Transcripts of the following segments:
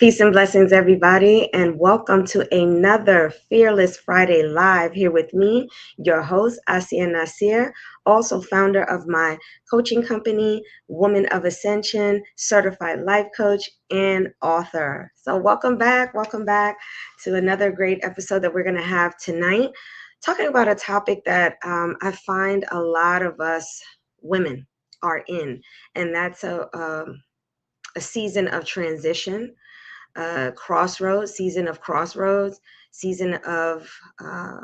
Peace and blessings, everybody, and welcome to another Fearless Friday Live here with me, your host, Asia Nasir, also founder of my coaching company, Woman of Ascension, certified life coach, and author. So, welcome back to another great episode that we're going to have tonight, talking about a topic that I find a lot of us women are in, and that's a season of transition, crossroads, season of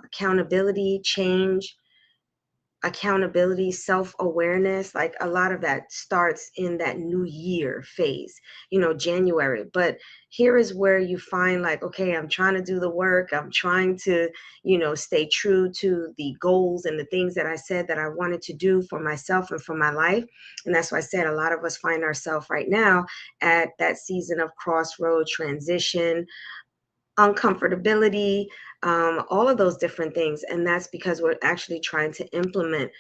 accountability, change, self-awareness. Like a lot of that starts in that new year phase, January. But here is where you find like, okay, I'm trying to do the work. I'm trying to, stay true to the goals and the things that I said that I wanted to do for myself and for my life. And that's why I said a lot of us find ourselves right now at that season of crossroad transition, uncomfortability, all of those different things. And that's because we're actually trying to implement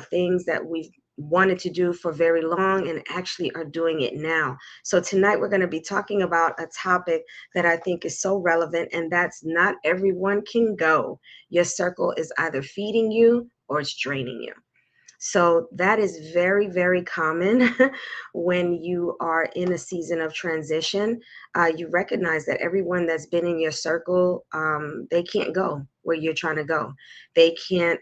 things that we've wanted to do for very long and actually are doing it now. So tonight we're going to be talking about a topic that I think is so relevant, and that's not everyone can go. Your circle is either feeding you or it's draining you. So that is very, very common when you are in a season of transition. You recognize that everyone that's been in your circle, they can't go where you're trying to go. They can't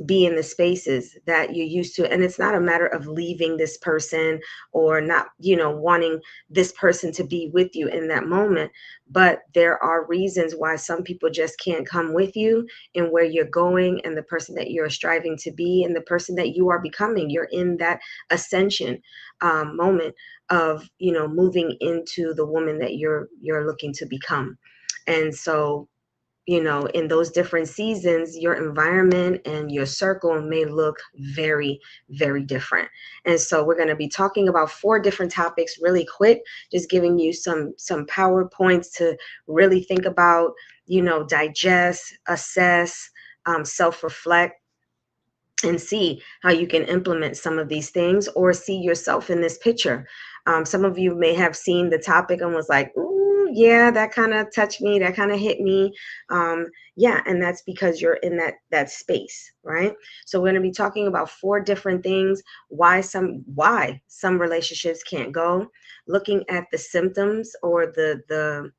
be in the spaces that you're used to. And it's not a matter of leaving this person or not, wanting this person to be with you in that moment. But there are reasons why some people just can't come with you and where you're going and the person that you're striving to be and the person that you are becoming. You're in that ascension moment of, moving into the woman that you're looking to become. And so, in those different seasons, your environment and your circle may look very, very different. And so we're going to be talking about 4 different topics really quick, just giving you some PowerPoints to really think about, digest, assess, self-reflect, and see how you can implement some of these things or see yourself in this picture. Some of you may have seen the topic and was like, ooh, yeah, that kind of touched me, that kind of hit me. Yeah, and that's because you're in that space, right? So we're going to be talking about 4 different things, why some relationships can't go, looking at the symptoms or the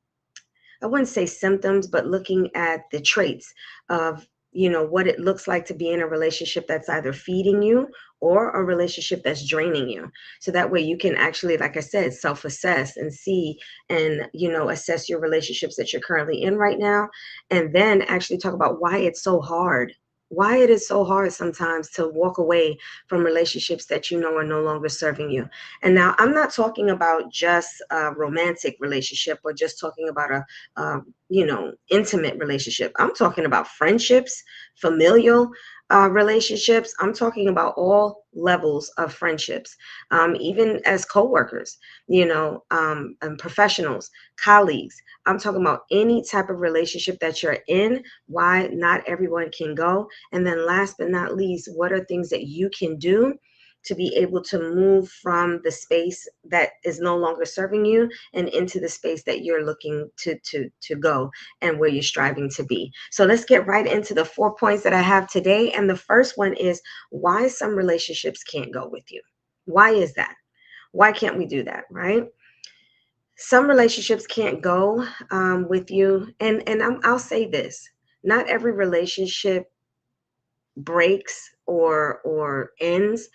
I wouldn't say symptoms, but looking at the traits of, what it looks like to be in a relationship that's either feeding you or a relationship that's draining you. So that way you can actually, like I said, self-assess and see and, assess your relationships that you're currently in right now. And then actually talk about why it is so hard sometimes to walk away from relationships that are no longer serving you. And now I'm not talking about just a romantic relationship or just talking about intimate relationship. I'm talking about friendships, familial relationships. I'm talking about all levels of friendships, even as coworkers, and professionals, colleagues. I'm talking about any type of relationship that you're in, why not everyone can go. And then last but not least, what are things that you can do to be able to move from the space that is no longer serving you and into the space that you're looking to go and where you're striving to be. So let's get right into the 4 points that I have today. And the first one is why some relationships can't go with you. Why is that? Why can't we do that, right? Some relationships can't go with you. And I'll say this, not every relationship breaks or ends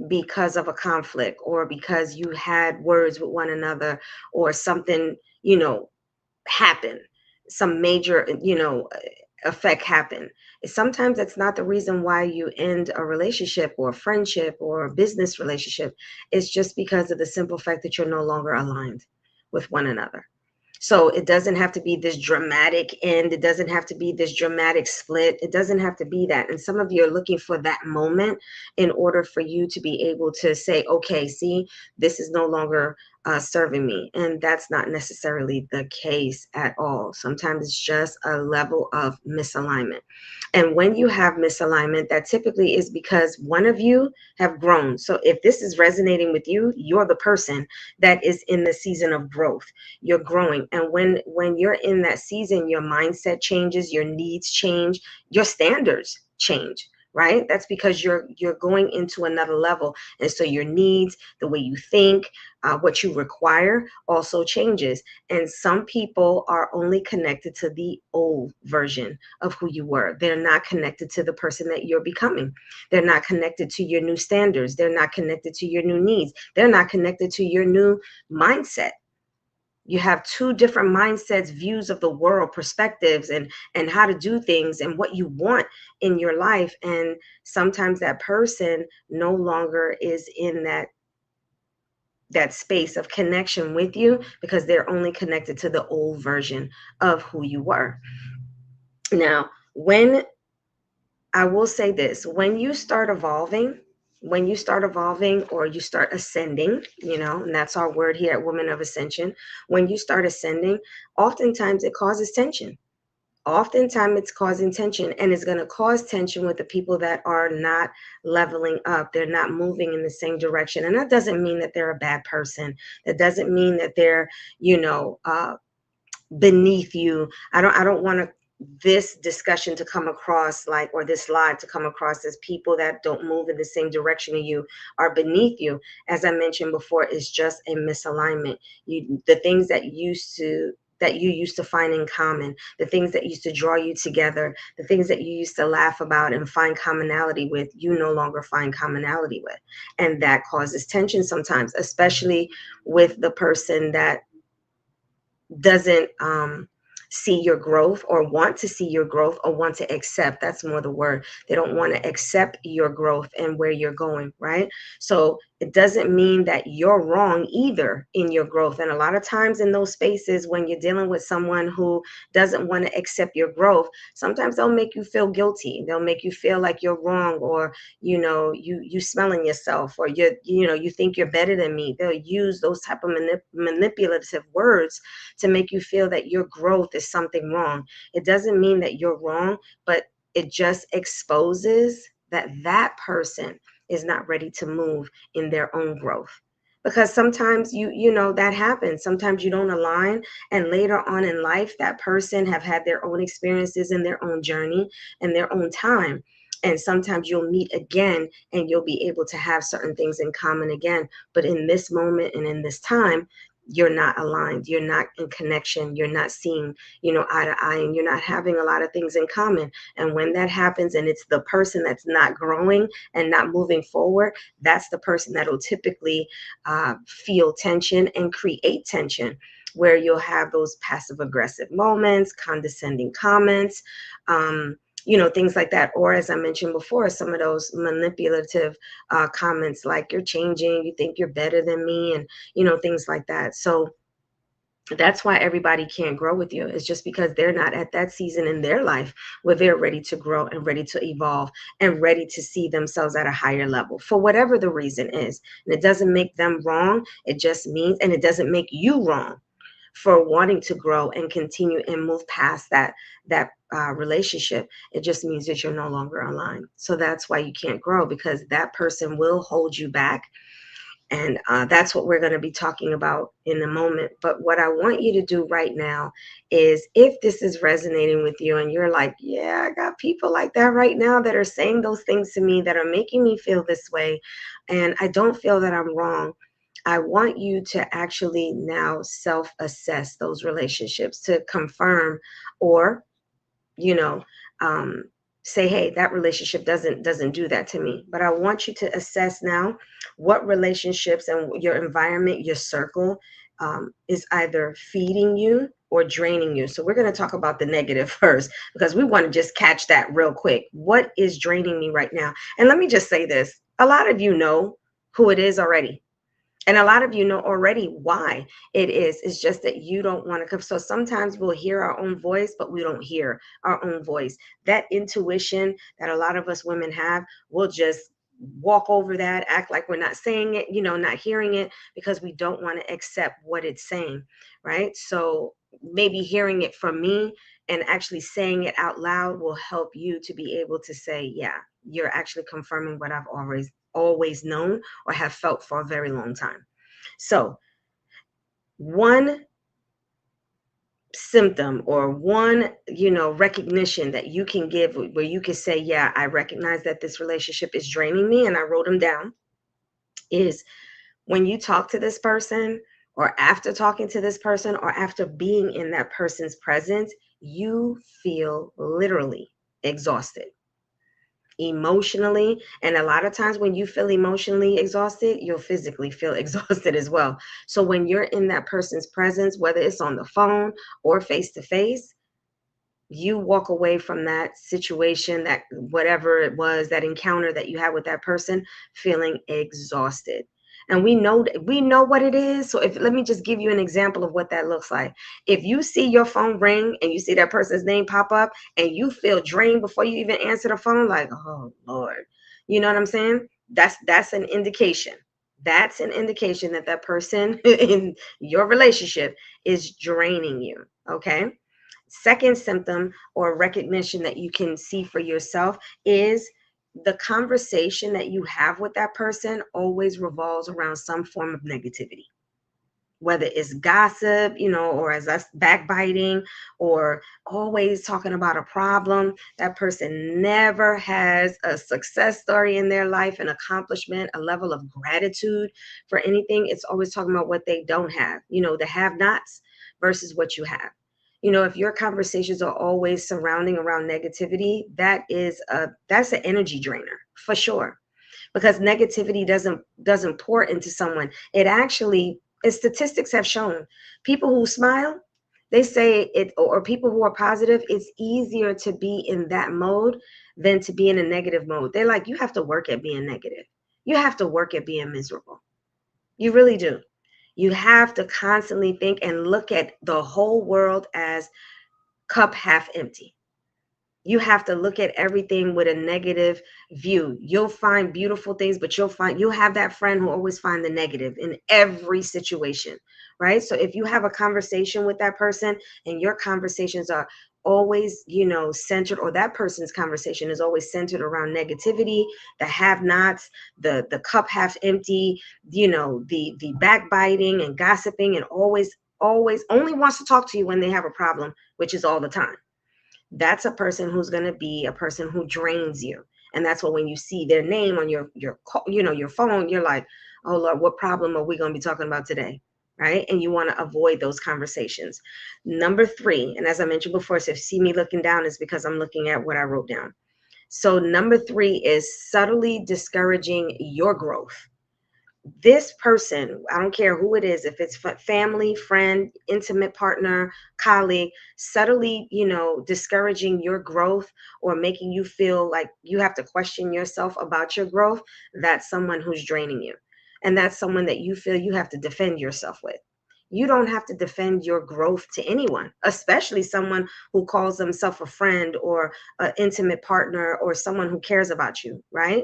because of a conflict or because you had words with one another or something, happened, some major, effect happened. Sometimes that's not the reason why you end a relationship or a friendship or a business relationship. It's just because of the simple fact that you're no longer aligned with one another. So it doesn't have to be this dramatic end. It doesn't have to be this dramatic split. It doesn't have to be that. And some of you are looking for that moment in order for you to be able to say, okay, see, this is no longer serving me. And that's not necessarily the case at all. Sometimes it's just a level of misalignment. And when you have misalignment, that typically is because one of you have grown. So if this is resonating with you, you're the person that is in the season of growth. You're growing. And when you're in that season, your mindset changes, your needs change, your standards change, right? That's because you're going into another level. And so your needs, the way you think, what you require also changes. And some people are only connected to the old version of who you were. They're not connected to the person that you're becoming. They're not connected to your new standards. They're not connected to your new needs. They're not connected to your new mindset. You have two different mindsets, views of the world, perspectives, and how to do things and what you want in your life. And sometimes that person no longer is in that space of connection with you because they're only connected to the old version of who you were. Now, when I will say this, when you start evolving, or you start ascending, and that's our word here at Women of Ascension, when you start ascending, oftentimes it causes tension. Oftentimes it's causing tension, and it's going to cause tension with the people that are not leveling up. They're not moving in the same direction. And that doesn't mean that they're a bad person. That doesn't mean that they're, beneath you. I don't want this discussion to come across like, or this live to come across as people that don't move in the same direction as you are beneath you. As I mentioned before, it's just a misalignment. The things that you used to find in common, the things that used to draw you together, the things that you used to laugh about and find commonality with, you no longer find commonality with. And that causes tension sometimes, especially with the person that doesn't see your growth, or want to see your growth, or want to accept. That's more the word. They don't want to accept your growth and where you're going, right? So it doesn't mean that you're wrong either in your growth. And a lot of times in those spaces, when you're dealing with someone who doesn't want to accept your growth, sometimes they'll make you feel guilty. They'll make you feel like you're wrong, or you smelling yourself, or you think you're better than me. They'll use those type of manipulative words to make you feel that your growth is something wrong. It doesn't mean that you're wrong, but it just exposes that person is not ready to move in their own growth. Because sometimes that happens. Sometimes you don't align, and later on in life, that person have had their own experiences and their own journey and their own time. And sometimes you'll meet again and you'll be able to have certain things in common again. But in this moment and in this time, you're not aligned, you're not in connection, you're not seeing, eye to eye, and you're not having a lot of things in common. And when that happens, and it's the person that's not growing and not moving forward, that's the person that'll typically feel tension and create tension, where you'll have those passive aggressive moments, condescending comments, things like that. Or, as I mentioned before, some of those manipulative comments like, you're changing, you think you're better than me, and things like that. So that's why everybody can't grow with you. It's just because they're not at that season in their life where they're ready to grow and ready to evolve and ready to see themselves at a higher level, for whatever the reason is. And it doesn't make them wrong. It just means, and it doesn't make you wrong for wanting to grow and continue and move past that relationship. It just means that you're no longer aligned. So that's why you can't grow, because that person will hold you back. And that's what we're going to be talking about in a moment. But what I want you to do right now is, if this is resonating with you and you're like, yeah, I got people like that right now that are saying those things to me, that are making me feel this way, and I don't feel that I'm wrong, I want you to actually now self-assess those relationships to confirm, or, say, hey, that relationship doesn't do that to me. But I want you to assess now what relationships and your environment, your circle, is either feeding you or draining you. So we're going to talk about the negative first, because we want to just catch that real quick. What is draining me right now? And let me just say this. A lot of you know who it is already. And a lot of you know already why it is. It's just that you don't want to come. So sometimes we'll hear our own voice, but we don't hear our own voice. That intuition that a lot of us women have will just walk over that, act like we're not saying it, not hearing it, because we don't want to accept what it's saying, right? So maybe hearing it from me and actually saying it out loud will help you to be able to say, yeah, you're actually confirming what I've always known or have felt for a very long time. So one symptom or one recognition that you can give where you can say, yeah, I recognize that this relationship is draining me, and I wrote them down, is when you talk to this person, or after talking to this person, or after being in that person's presence, you feel literally exhausted emotionally. And a lot of times when you feel emotionally exhausted, you'll physically feel exhausted as well. So when you're in that person's presence, whether it's on the phone or face to face, you walk away from that situation, that whatever it was, that encounter that you had with that person, feeling exhausted. And we know what it is. So if let me just give you an example of what that looks like. If you see your phone ring and you see that person's name pop up and you feel drained before you even answer the phone, like, oh Lord, you know what I'm saying? That's an indication. That's an indication that that person in your relationship is draining you. Okay. Second symptom or recognition that you can see for yourself is the conversation that you have with that person always revolves around some form of negativity, whether it's gossip, or as us backbiting, or always talking about a problem. That person never has a success story in their life, an accomplishment, a level of gratitude for anything. It's always talking about what they don't have, the have nots versus what you have. If your conversations are always surrounding around negativity, that's an energy drainer for sure, because negativity doesn't pour into someone. It actually, as statistics have shown, people who smile, they say it, or people who are positive, it's easier to be in that mode than to be in a negative mode. They're like, you have to work at being negative. You have to work at being miserable. You really do. You have to constantly think and look at the whole world as cup half empty. You have to look at everything with a negative view. You'll find beautiful things, but you'll have that friend who always find the negative in every situation, right? So if you have a conversation with that person and your conversations are always, centered, or that person's conversation is always centered around negativity, the have-nots, the cup half empty, the backbiting and gossiping, and always only wants to talk to you when they have a problem, which is all the time, that's a person who's going to be a person who drains you. And that's what, when you see their name on your phone, you're like, oh Lord, what problem are we going to be talking about today? Right? And you want to avoid those conversations. Number 3, and as I mentioned before, so if you see me looking down, it's because I'm looking at what I wrote down. So number 3 is subtly discouraging your growth. This person, I don't care who it is, if it's family, friend, intimate partner, colleague, subtly, discouraging your growth or making you feel like you have to question yourself about your growth, that's someone who's draining you. And that's someone that you feel you have to defend yourself with. You don't have to defend your growth to anyone, especially someone who calls themselves a friend or an intimate partner or someone who cares about you, right?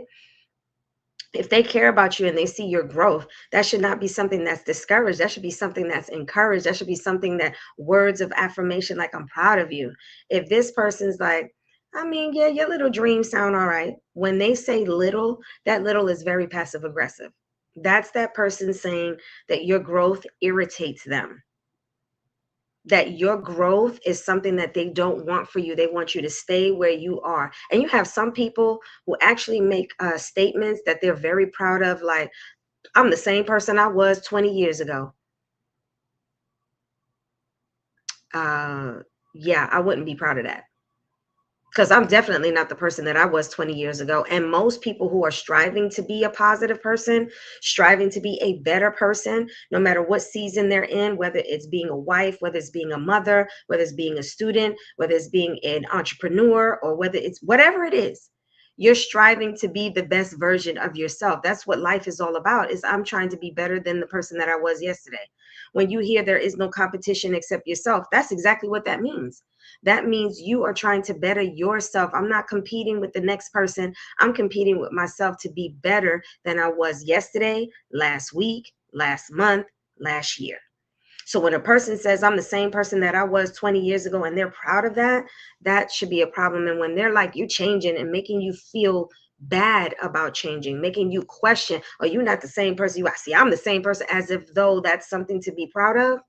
If they care about you and they see your growth, that should not be something that's discouraged. That should be something that's encouraged. That should be something that words of affirmation, like, I'm proud of you. If this person's like, I mean, yeah, your little dreams sound all right. When they say little, that little is very passive aggressive. That's that person saying that your growth irritates them, that your growth is something that they don't want for you. They want you to stay where you are. And you have some people who actually make statements that they're very proud of, like, I'm the same person I was 20 years ago. Yeah, I wouldn't be proud of that, because I'm definitely not the person that I was 20 years ago. And most people who are striving to be a positive person, striving to be a better person, no matter what season they're in, whether it's being a wife, whether it's being a mother, whether it's being a student, whether it's being an entrepreneur, or whether it's whatever it is, you're striving to be the best version of yourself. That's what life is all about, is I'm trying to be better than the person that I was yesterday. When you hear there is no competition except yourself, that's exactly what that means. That means you are trying to better yourself. I'm not competing with the next person. I'm competing with myself to be better than I was yesterday, last week, last month, last year. So when a person says I'm the same person that I was 20 years ago and they're proud of that, that should be a problem. And when they're like, you're changing and making you feel bad about changing, making you question, are you not the same person you are? See, I'm the same person, as if though that's something to be proud of.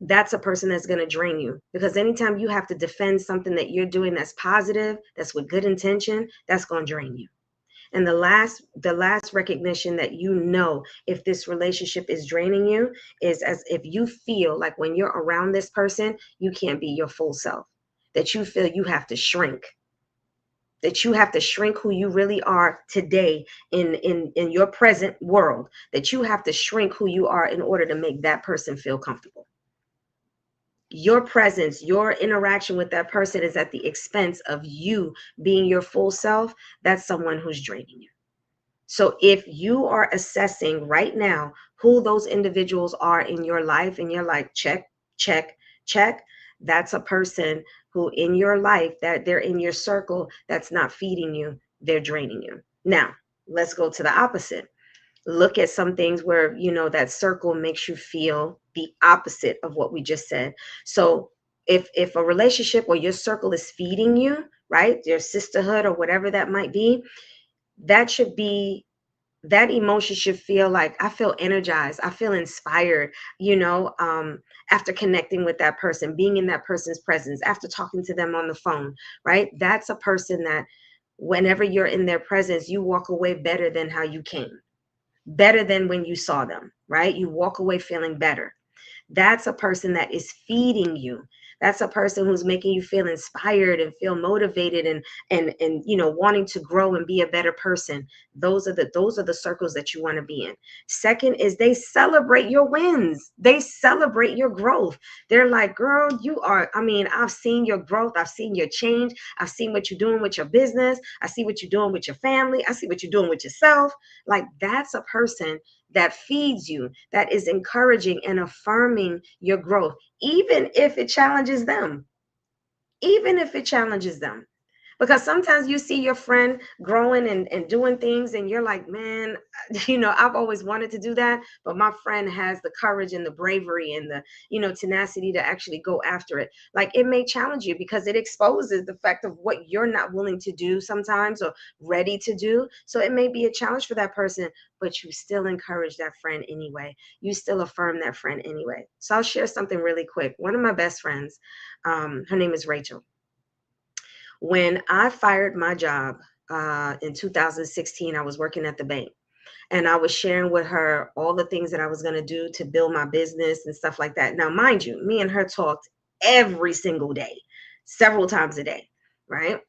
That's a person that's going to drain you, because anytime you have to defend something that you're doing that's positive, that's with good intention, that's going to drain you. And the last recognition that you know if this relationship is draining you is as if you feel like when you're around this person, you can't be your full self, that you feel you have to shrink, that you have to shrink who you really are today in your present world, that you have to shrink who you are in order to make that person feel comfortable. Your presence, your interaction with that person is at the expense of you being your full self. That's someone who's draining you. So if you are assessing right now who those individuals are in your life and you're like, check, check, check, that's a person who in your life, that they're in your circle, that's not feeding you, they're draining you. Now, let's go to the opposite. Look at some things where, that circle makes you feel the opposite of what we just said. So if a relationship or your circle is feeding you, right, your sisterhood or whatever that might be, that emotion should feel like, I feel energized, I feel inspired, after connecting with that person, being in that person's presence, after talking to them on the phone, right? That's a person that whenever you're in their presence, you walk away better than how you came, better than when you saw them, right? You walk away feeling better. That's a person that is feeding you. That's a person who's making you feel inspired and feel motivated and wanting to grow and be a better person. Those are the circles that you want to be in. Second is they celebrate your wins. They celebrate your growth. They're like, girl, I've seen your growth. I've seen your change. I've seen what you're doing with your business. I see what you're doing with your family. I see what you're doing with yourself. Like, that's a person that feeds you, that is encouraging and affirming your growth, even if it challenges them, even if it challenges them. Because sometimes you see your friend growing and doing things and you're like, man, I've always wanted to do that, but my friend has the courage and the bravery and the, tenacity to actually go after it. Like, it may challenge you because it exposes the fact of what you're not willing to do sometimes or ready to do. So it may be a challenge for that person, but you still encourage that friend anyway. You still affirm that friend anyway. So I'll share something really quick. One of my best friends, her name is Rachel. When I fired my job in 2016, I was working at the bank and I was sharing with her all the things that I was going to do to build my business and stuff like that. Now, mind you, me and her talked every single day, several times a day, right?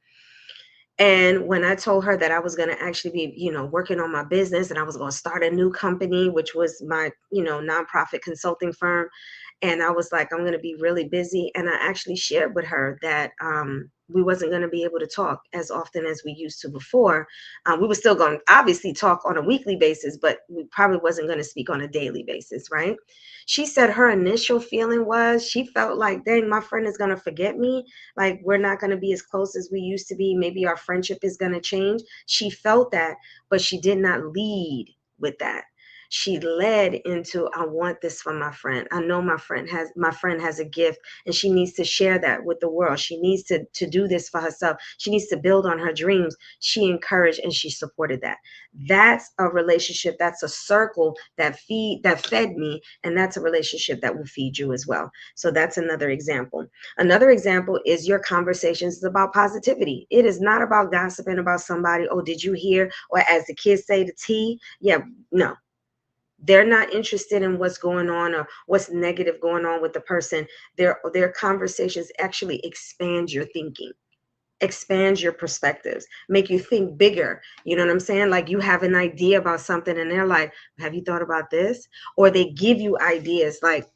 And when I told her that I was going to actually be, working on my business and I was going to start a new company, which was my, nonprofit consulting firm, and I was like, I'm going to be really busy. And I actually shared with her that we wasn't going to be able to talk as often as we used to before. We were still going to obviously talk on a weekly basis, but we probably wasn't going to speak on a daily basis, right? She said her initial feeling was she felt like, dang, my friend is going to forget me. Like, we're not going to be as close as we used to be. Maybe our friendship is going to change. She felt that, but she did not lead with that. She led into, I want this from my friend. I know my friend has a gift and she needs to share that with the world. She needs to do this for herself. She needs to build on her dreams. She encouraged and she supported that. That's a relationship. That's a circle that fed me. And that's a relationship that will feed you as well. So that's another example. Another example is your conversations about positivity. It is not about gossiping about somebody. Oh, did you hear? Or as the kids say, the tea. Yeah, no. They're not interested in what's going on or what's negative going on with the person. Their conversations actually expand your thinking, expand your perspectives, make you think bigger. You know what I'm saying? Like, you have an idea about something and they're like, have you thought about this? Or they give you ideas. Like,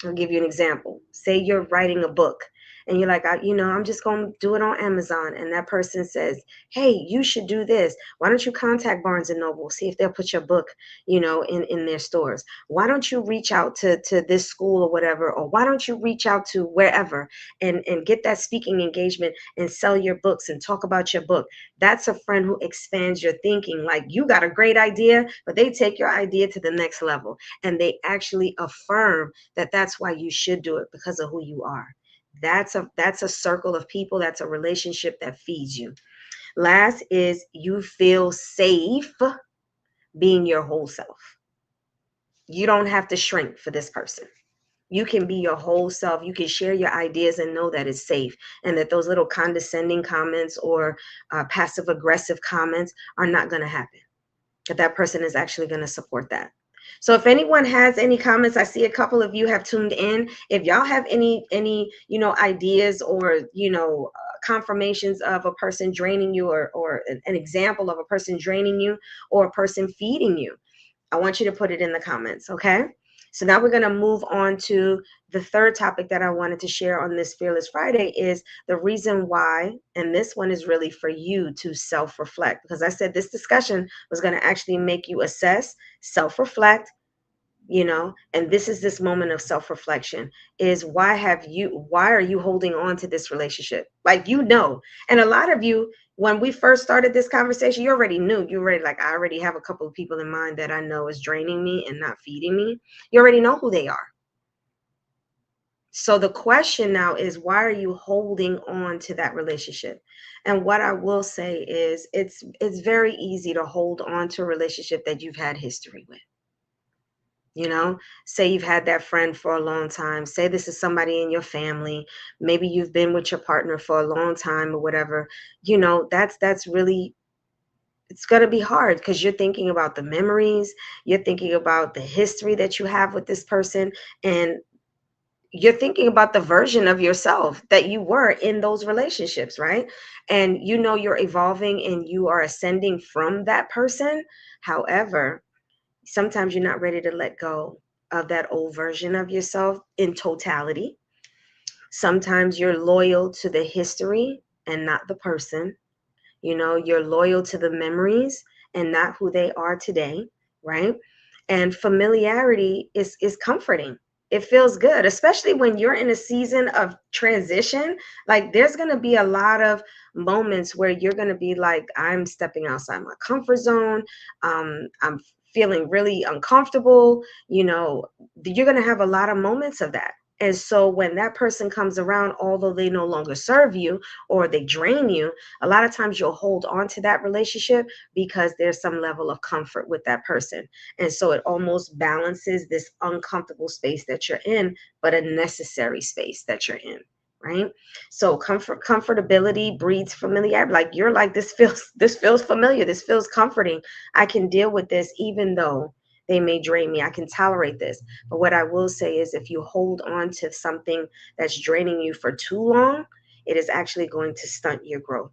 I'll give you an example. Say you're writing a book and you're like, I'm just going to do it on Amazon. And that person says, hey, you should do this. Why don't you contact Barnes and Noble, see if they'll put your book, in their stores? Why don't you reach out to this school or whatever? Or why don't you reach out to wherever and get that speaking engagement and sell your books and talk about your book? That's a friend who expands your thinking. Like, you got a great idea, but they take your idea to the next level, and they actually affirm that that's why you should do it, because of who you are. That's a circle of people. That's a relationship that feeds you. Last is you feel safe being your whole self. You don't have to shrink for this person. You can be your whole self. You can share your ideas and know that it's safe, and that those little condescending comments or passive aggressive comments are not going to happen. That person is actually going to support that. So if anyone has any comments, I see a couple of you have tuned in. If y'all have any ideas or confirmations of a person draining you, or an example of a person draining you or a person feeding you, I want you to put it in the comments, okay? So now we're going to move on to the third topic that I wanted to share on this Fearless Friday, is the reason why, and this one is really for you to self-reflect, because I said this discussion was going to actually make you assess, self-reflect, and this moment of self-reflection is why are you holding on to this relationship? Like, and a lot of you, when we first started this conversation, you already knew. You already like, I already have a couple of people in mind that I know is draining me and not feeding me. You already know who they are. So the question now is, why are you holding on to that relationship? And what I will say is, it's very easy to hold on to a relationship that you've had history with. Say you've had that friend for a long time. Say this is somebody in your family. Maybe you've been with your partner for a long time or whatever. That's really, it's going to be hard, because you're thinking about the memories. You're thinking about the history that you have with this person. And you're thinking about the version of yourself that you were in those relationships, right? And you're evolving and you are ascending from that person. However, sometimes you're not ready to let go of that old version of yourself in totality. Sometimes you're loyal to the history and not the person. You're loyal to the memories and not who they are today, right? And familiarity is comforting. It feels good, especially when you're in a season of transition. Like, there's going to be a lot of moments where you're going to be like, I'm stepping outside my comfort zone. I'm feeling really uncomfortable. You're going to have a lot of moments of that. And so when that person comes around, although they no longer serve you or they drain you, a lot of times you'll hold on to that relationship because there's some level of comfort with that person. And so it almost balances this uncomfortable space that you're in, but a necessary space that you're in, right? So comfortability breeds familiarity. Like, you're like, this feels familiar. This feels comforting. I can deal with this even though they may drain me. I can tolerate this. But what I will say is, if you hold on to something that's draining you for too long, it is actually going to stunt your growth.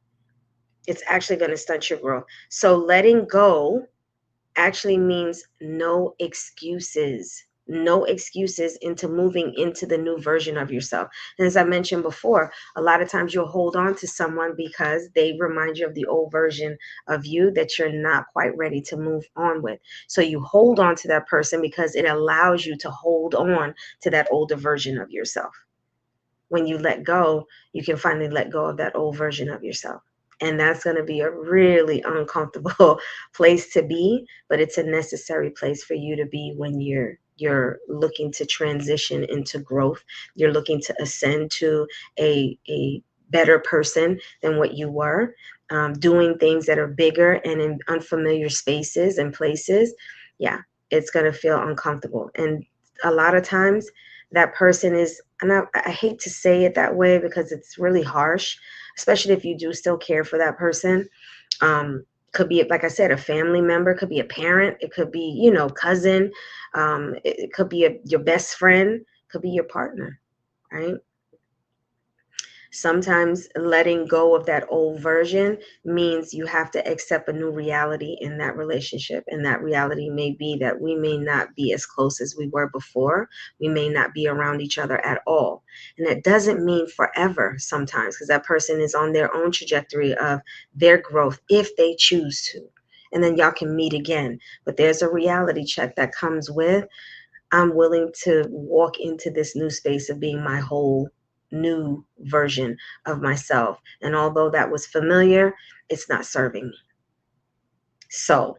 It's actually going to stunt your growth. So letting go actually means no excuses. No excuses into moving into the new version of yourself. And as I mentioned before, a lot of times you'll hold on to someone because they remind you of the old version of you that you're not quite ready to move on with. So you hold on to that person because it allows you to hold on to that older version of yourself. When you let go, you can finally let go of that old version of yourself. And that's going to be a really uncomfortable place to be, but it's a necessary place for you to be when you're looking to transition into growth. You're looking to ascend to a better person than what you were, doing things that are bigger and in unfamiliar spaces and places. Yeah, it's going to feel uncomfortable. And a lot of times that person is, and I hate to say it that way because it's really harsh, especially if you do still care for that person. Could be, like I said, a family member, could be a parent, it could be, cousin, it could be your best friend, could be your partner, right? Sometimes letting go of that old version means you have to accept a new reality in that relationship. And that reality may be that we may not be as close as we were before. We may not be around each other at all. And that doesn't mean forever sometimes, because that person is on their own trajectory of their growth if they choose to. And then y'all can meet again. But there's a reality check that comes with, I'm willing to walk into this new space of being my whole new version of myself. And although that was familiar, it's not serving me. So,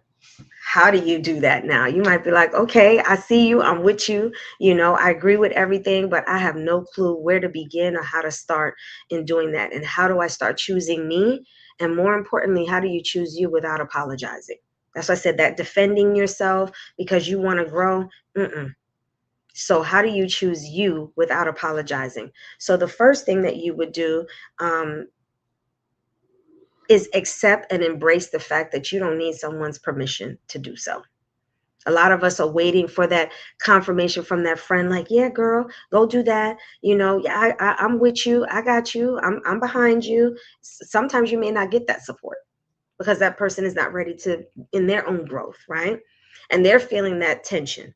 how do you do that now? You might be like, okay, I see you, I'm with you, I agree with everything, but I have no clue where to begin or how to start in doing that. And how do I start choosing me? And more importantly, how do you choose you without apologizing? That's why I said that defending yourself because you want to grow. So how do you choose you without apologizing? So the first thing that you would do is accept and embrace the fact that you don't need someone's permission to do so. A lot of us are waiting for that confirmation from that friend, like, yeah, girl, go do that. Yeah, I'm with you. I got you. I'm behind you. Sometimes you may not get that support because that person is not ready to in their own growth, right? And they're feeling that tension.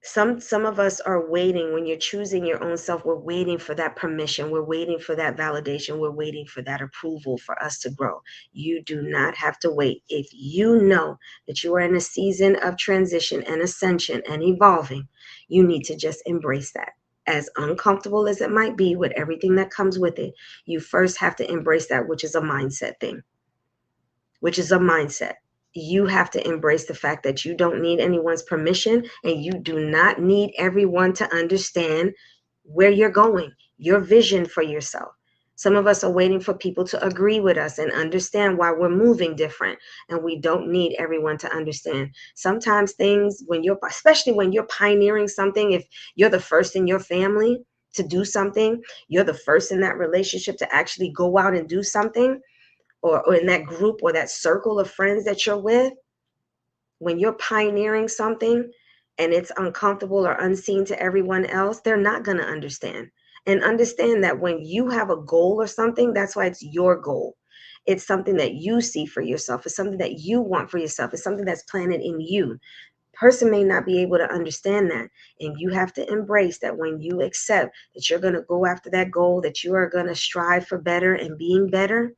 Some of us are waiting. When you're choosing your own self, we're waiting for that permission, we're waiting for that validation, we're waiting for that approval for us to grow. You do not have to wait. If you know that you are in a season of transition and ascension and evolving, you need to just embrace that. As uncomfortable as it might be, with everything that comes with it, you first have to embrace that, which is a mindset thing, which is a mindset. You have to embrace the fact that you don't need anyone's permission, and you do not need everyone to understand where you're going, your vision for yourself. Some of us are waiting for people to agree with us and understand why we're moving different, and we don't need everyone to understand. Sometimes things, especially when you're pioneering something, if you're the first in your family to do something, you're the first in that relationship to actually go out and do something, or in that group or that circle of friends that you're with, when you're pioneering something and it's uncomfortable or unseen to everyone else, they're not going to understand. And understand that when you have a goal or something, that's why it's your goal. It's something that you see for yourself. It's something that you want for yourself. It's something that's planted in you. Person may not be able to understand that. And you have to embrace that when you accept that you're going to go after that goal, that you are going to strive for better and being better,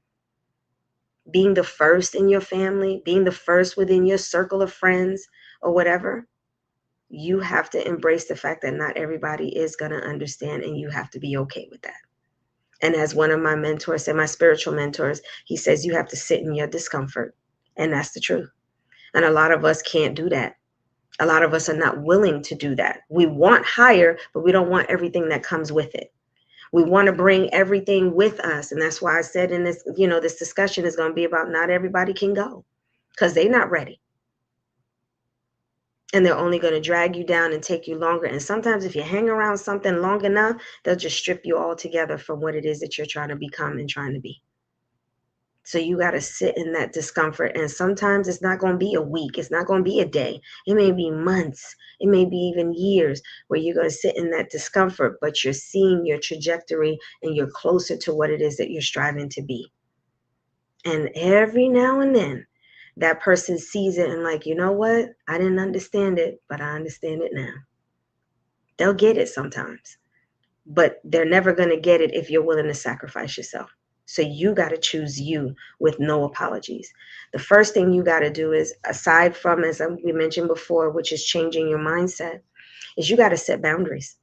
being the first in your family, being the first within your circle of friends or whatever, you have to embrace the fact that not everybody is going to understand, and you have to be okay with that. And as one of my mentors said, my spiritual mentors, he says, you have to sit in your discomfort. And that's the truth. And a lot of us can't do that. A lot of us are not willing to do that. We want higher, but we don't want everything that comes with it. We want to bring everything with us. And that's why I said in this, this discussion is going to be about not everybody can go because they're not ready. And they're only going to drag you down and take you longer. And sometimes if you hang around something long enough, they'll just strip you all together from what it is that you're trying to become and trying to be. So you got to sit in that discomfort. And sometimes it's not going to be a week. It's not going to be a day. It may be months. It may be even years where you're going to sit in that discomfort, but you're seeing your trajectory and you're closer to what it is that you're striving to be. And every now and then, that person sees it and like, you know what? I didn't understand it, but I understand it now. They'll get it sometimes, but they're never going to get it if you're willing to sacrifice yourself. So you got to choose you with no apologies. The first thing you got to do is, aside from, as we mentioned before, which is changing your mindset, is you got to set boundaries.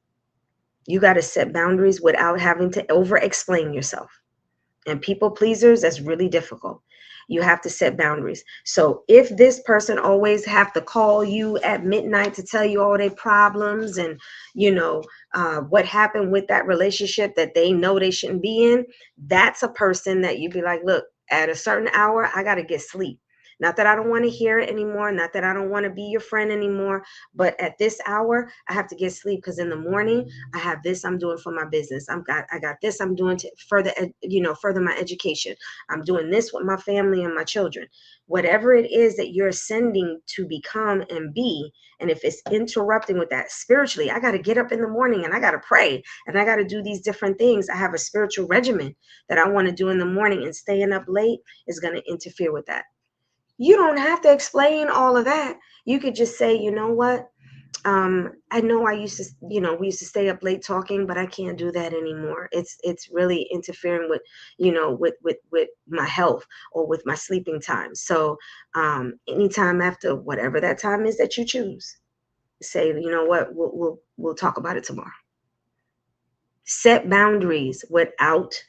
You got to set boundaries without having to over explain yourself. And people pleasers, that's really difficult. You have to set boundaries. So if this person always have to call you at midnight to tell you all their problems and, what happened with that relationship that they know they shouldn't be in, that's a person that you'd be like, look, at a certain hour, I got to get sleep. Not that I don't want to hear it anymore, not that I don't want to be your friend anymore, but at this hour, I have to get sleep because in the morning, I have this I'm doing for my business. I got this I'm doing to further, further my education. I'm doing this with my family and my children. Whatever it is that you're ascending to become and be, and if it's interrupting with that spiritually, I got to get up in the morning and I got to pray and I got to do these different things. I have a spiritual regimen that I want to do in the morning, and staying up late is going to interfere with that. You don't have to explain all of that. You could just say, you know what? I know I used to, we used to stay up late talking, but I can't do that anymore. It's really interfering with, with my health or with my sleeping time. So anytime after whatever that time is that you choose, say, you know what, we'll talk about it tomorrow. Set boundaries without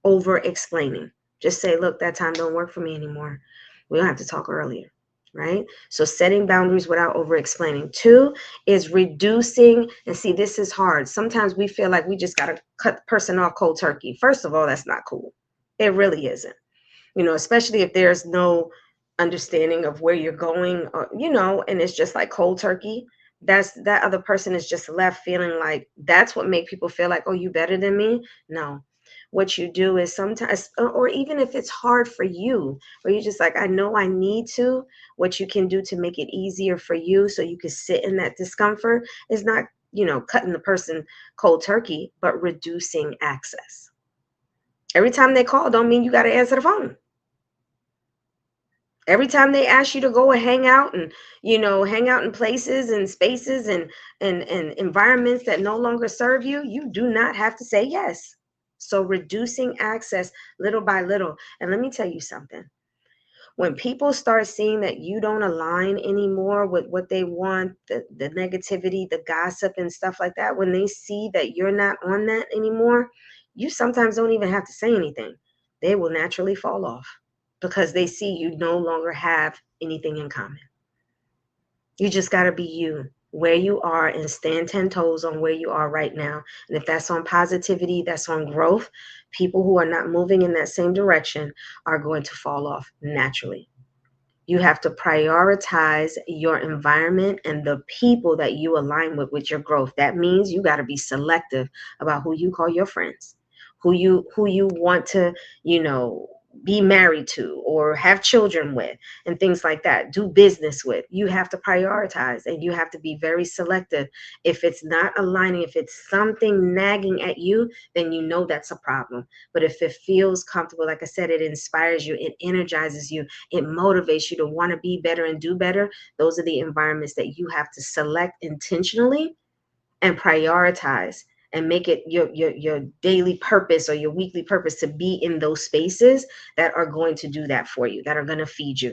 over explaining. Just say, look, that time don't work for me anymore. We don't have to talk earlier, right? So setting boundaries without over explaining. 2 is reducing, and see, this is hard. Sometimes we feel like we just got to cut the person off cold turkey. First of all, that's not cool. It really isn't. Especially if there's no understanding of where you're going, or, and it's just like cold turkey. That other person is just left feeling like that's what make people feel like, oh, you better than me. No, what you do is sometimes, or even if it's hard for you, or you're just like, I know I need to, what you can do to make it easier for you so you can sit in that discomfort is not, cutting the person cold turkey, but reducing access. Every time they call don't mean you got to answer the phone. Every time they ask you to go and hang out, and hang out in places and spaces and environments that no longer serve you, you do not have to say yes. So reducing access little by little. And let me tell you something. When people start seeing that you don't align anymore with what they want, the negativity, the gossip and stuff like that, when they see that you're not on that anymore, you sometimes don't even have to say anything. They will naturally fall off because they see you no longer have anything in common. You just got to be you, where you are, and stand 10 toes on where you are right now. And if that's on positivity, that's on growth, people who are not moving in that same direction are going to fall off naturally. You have to prioritize your environment and the people that you align with your growth. That means you got to be selective about who you call your friends, who you want to, be married to or have children with, and things like that, do business with. You have to prioritize, and you have to be very selective. If it's not aligning, if it's something nagging at you, then you know that's a problem. But if it feels comfortable, like I said, it inspires you, it energizes you, it motivates you to want to be better and do better, those are the environments that you have to select intentionally and prioritize, and make it your daily purpose or your weekly purpose to be in those spaces that are going to do that for you, that are going to feed you.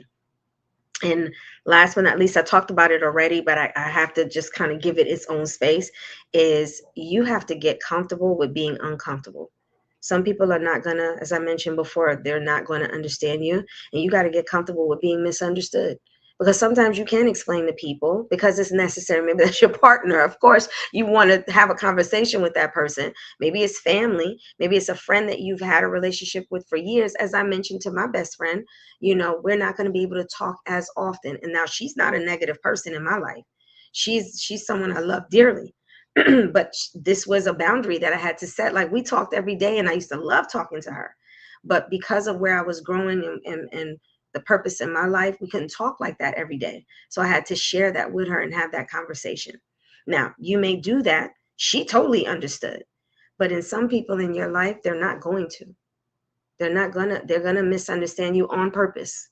And last but not least, I talked about it already, but I have to just kind of give it its own space, is you have to get comfortable with being uncomfortable. Some people are not gonna, as I mentioned before, they're not going to understand you, and you got to get comfortable with being misunderstood. Because sometimes you can explain to people because it's necessary. Maybe that's your partner. Of course, you want to have a conversation with that person. Maybe it's family. Maybe it's a friend that you've had a relationship with for years. As I mentioned to my best friend, we're not going to be able to talk as often. And now she's not a negative person in my life. She's someone I love dearly. But this was a boundary that I had to set. Like, we talked every day and I used to love talking to her. But because of where I was growing and the purpose in my life, we couldn't talk like that every day. So I had to share that with her and have that conversation. Now, you may do that. She totally understood. But in some people in your life, they're not going to. They're gonna misunderstand you on purpose.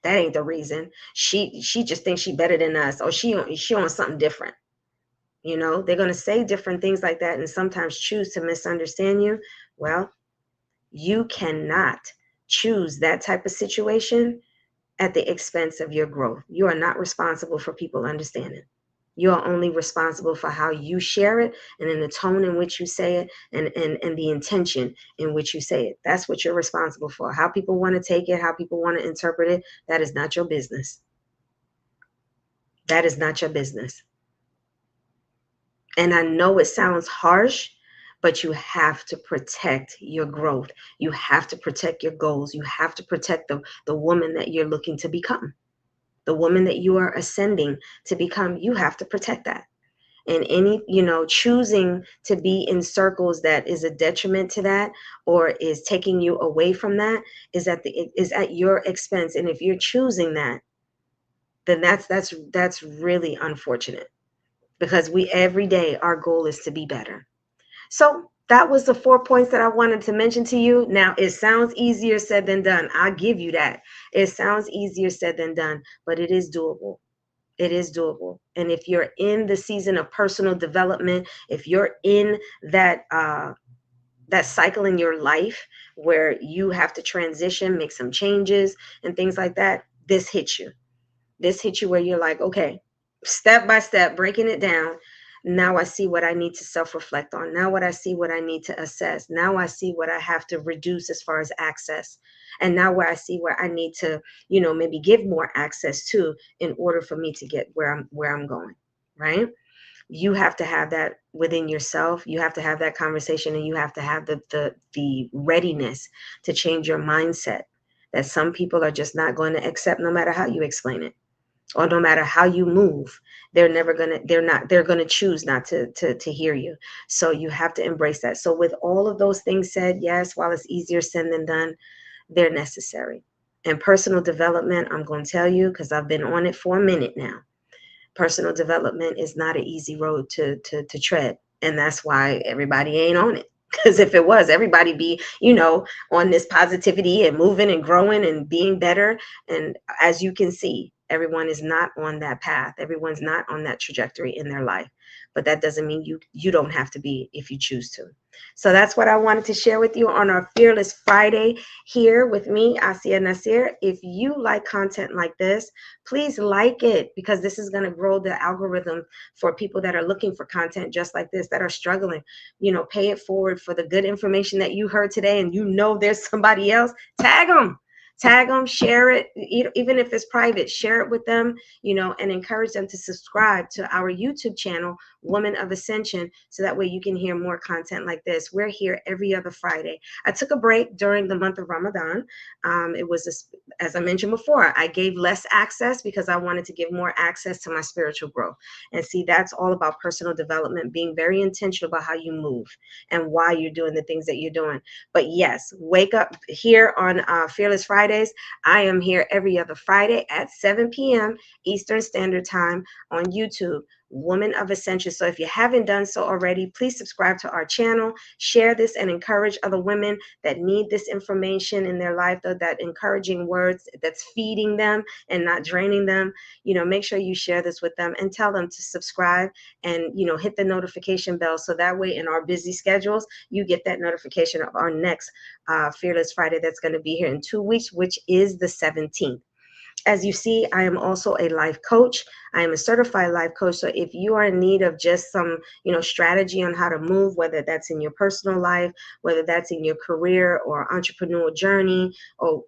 That ain't the reason. She just thinks she better than us, or she on something different. They're gonna say different things like that and sometimes choose to misunderstand you. Well, you cannot choose that type of situation at the expense of your growth. You are not responsible for people understanding. You are only responsible for how you share it, and in the tone in which you say it, and the intention in which you say it. That's what you're responsible for. How people want to take it, how people want to interpret it, that is not your business. That is not your business. And I know it sounds harsh, but you have to protect your growth. You have to protect your goals. You have to protect the woman that you're looking to become, the woman that you are ascending to become. You have to protect that. And any, choosing to be in circles that is a detriment to that, or is taking you away from that, is at your expense. And if you're choosing that, then that's really unfortunate, because we, every day, our goal is to be better. So that was the 4 points that I wanted to mention to you. Now, it sounds easier said than done. I'll give you that. It sounds easier said than done, but it is doable. It is doable. And if you're in the season of personal development, if you're in that cycle in your life where you have to transition, make some changes and things like that, this hits you. This hits you where you're like, okay, step by step, breaking it down. Now I see what I need to self-reflect on. Now what I see what I need to assess. Now I see what I have to reduce as far as access. And now where I see where I need to, maybe give more access to, in order for me to get where I'm going, right? You have to have that within yourself. You have to have that conversation, and you have to have the readiness to change your mindset, that some people are just not going to accept, no matter how you explain it, or no matter how you move. They're gonna choose not to hear you. So you have to embrace that. So with all of those things said, yes, while it's easier said than done, they're necessary. And personal development, I'm going to tell you, because I've been on it for a minute now, personal development is not an easy road to tread. And that's why everybody ain't on it. Because if it was, everybody be, on this positivity and moving and growing and being better. And as you can see, everyone is not on that path. Everyone's not on that trajectory in their life. But that doesn't mean you don't have to be if you choose to. So that's what I wanted to share with you on our Fearless Friday here with me, Asia Nasir. If you like content like this, please like it, because this is going to grow the algorithm for people that are looking for content just like this, that are struggling. Pay it forward for the good information that you heard today, and there's somebody else. Tag them, share it, even if it's private, share it with them, and encourage them to subscribe to our YouTube channel, Woman of Ascension, so that way you can hear more content like this. We're here every other Friday. I took a break during the month of Ramadan. It was, as I mentioned before, I gave less access because I wanted to give more access to my spiritual growth. And see, that's all about personal development, being very intentional about how you move and why you're doing the things that you're doing. But yes, wake up here on Fearless Fridays. I am here every other Friday at 7 p.m. Eastern Standard Time on YouTube, Woman of Ascension. So if you haven't done so already, please subscribe to our channel, share this, and encourage other women that need this information in their life, that encouraging words that's feeding them and not draining them. Make sure you share this with them and tell them to subscribe, and hit the notification bell, so that way in our busy schedules you get that notification of our next Fearless Friday that's going to be here in 2 weeks, which is the 17th. As you see, I am also a life coach. I am a certified life coach. So if you are in need of just some, strategy on how to move, whether that's in your personal life, whether that's in your career or entrepreneurial journey, or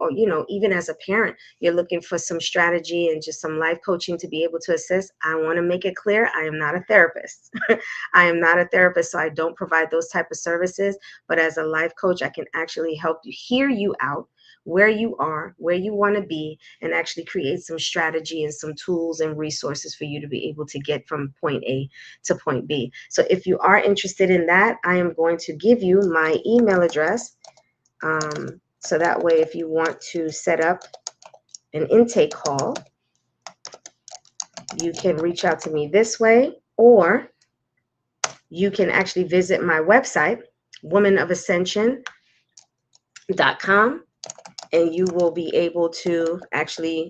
even as a parent, you're looking for some strategy and just some life coaching to be able to assist, I want to make it clear, I am not a therapist. I am not a therapist, so I don't provide those type of services. But as a life coach, I can actually help you, hear you out, where you are, where you want to be, and actually create some strategy and some tools and resources for you to be able to get from point A to point B. So if you are interested in that, I am going to give you my email address. So that way, if you want to set up an intake call, you can reach out to me this way, or you can actually visit my website, womanofascension.com. And you will be able to actually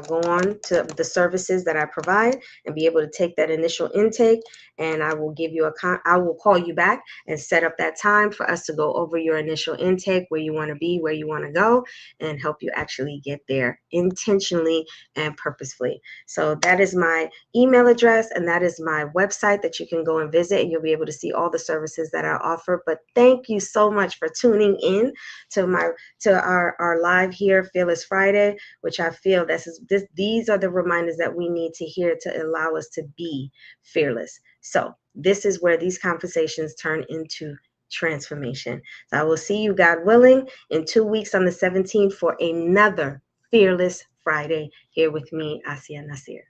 go on to the services that I provide and be able to take that initial intake. And I will give you I will call you back and set up that time for us to go over your initial intake, where you want to be, where you want to go, and help you actually get there intentionally and purposefully. So that is my email address, and that is my website that you can go and visit, and you'll be able to see all the services that I offer. But thank you so much for tuning in to our live here, Fearless Friday, which I feel these are the reminders that we need to hear to allow us to be fearless. So this is where these conversations turn into transformation. So I will see you, God willing, in 2 weeks on the 17th for another Fearless Friday here with me, Asia Nasir.